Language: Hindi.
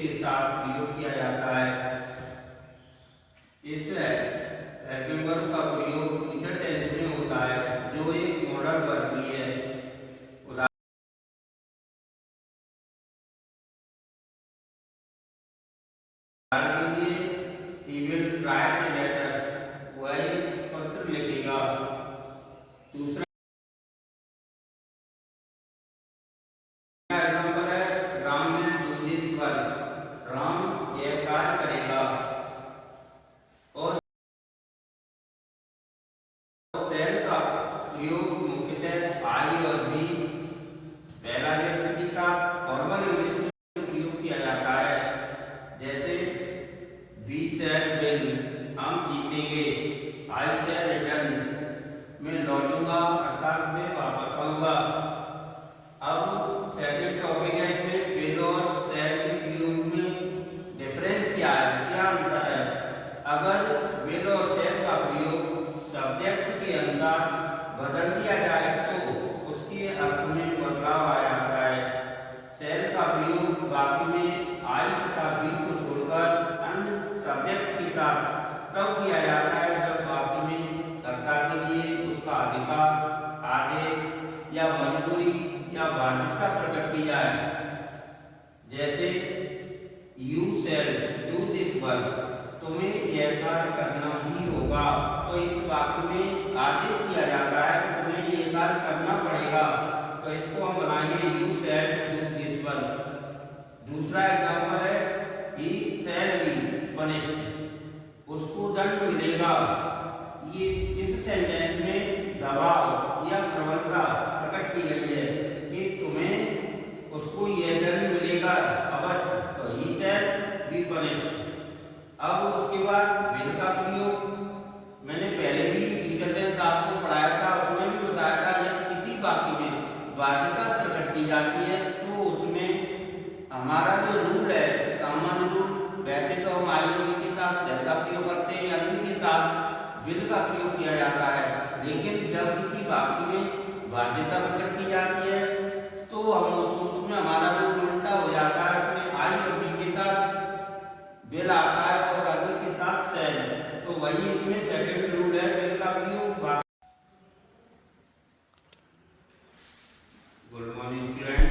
के साथ प्रयोग किया जाता है। इस हेल्पिंग वर्ब का प्रयोग फ्यूचर टेंस में होता है जो एक मॉडल वर्ब भी है। उदाहरण के लिए he will write a letter, वह एक पत्र लिखेगा। दूसरा एग्जाम्पल है Ram will do this work, Ram यह कार्य करेगा। और शैल का प्रयोग मुख्यतः आई और बी पहला व्यक्ति के साथ फॉर्मल इंग्लिश में प्रयोग किया जाता है। जैसे वी शैल विन, हम जीतेंगे। आई शैल रिटर्न, मैं लौटूंगा अर्थात मैं वापस आऊंगा। अब सेकंड टॉपिक है, इसमें विल और शैल के प्रयोग में डिफरेंस क्या है, क्या अंतर है। अगर विल और शैल का प्रयोग सब्जेक्ट के अनुसार बदल दिया जाए तो उसके अर्थ में बदलाव आ जाता है। शैल का प्रयोग वाक्य में आई तथा बी को छोड़कर अन्य सब्जेक्ट के साथ तब किया जाता है जब वाक्य में कर्ता के लिए उसका अधिकार, आदेश या मजबूरी या बाध्यता प्रकट की जाए। जैसे you shall do this work, तुम्हें यह कार्य करना ही होगा। तो इस वाक्य में आदेश दिया जाता है कि तुम्हें यह कार्य करना पड़ेगा, तो इसको हम बनाएंगे you shall do this work. दूसरा एग्जाम्पल है ही शैल बी पनिश्ड, उसको दंड मिलेगा। ये इस सेंटेंस में दबाव या प्रबलता प्रकट की गई है कि तुम्हें उसको यह दंड मिलेगा अवश्य, तो ही शैल बी पनिश्ड। अब उसके बाद विल का प्रयोग मैंने पहले भी फ्यूचर टेंस आपको पढ़ाया था, उसमें भी बताया था यदि किसी वाक्य में बाध्यता प्रकट की जाती है तो उसमें हमारा जो रूल है, सामान्य रूल, वैसे तो हम आई और बी के साथ शैल का प्रयोग करते हैं, अन्य के साथ विल का प्रयोग किया जाता है। लेकिन जब किसी वाक्य में बाध्यता प्रकट की जाती है तो हम उसमें हमारा रूल उल्टा हो जाता है, उसमें आई और बी के साथ विल आता है और अन्य के साथ शैल। तो वही इसमें सेकंड रूल है विल का प्रयोग। Good morning student.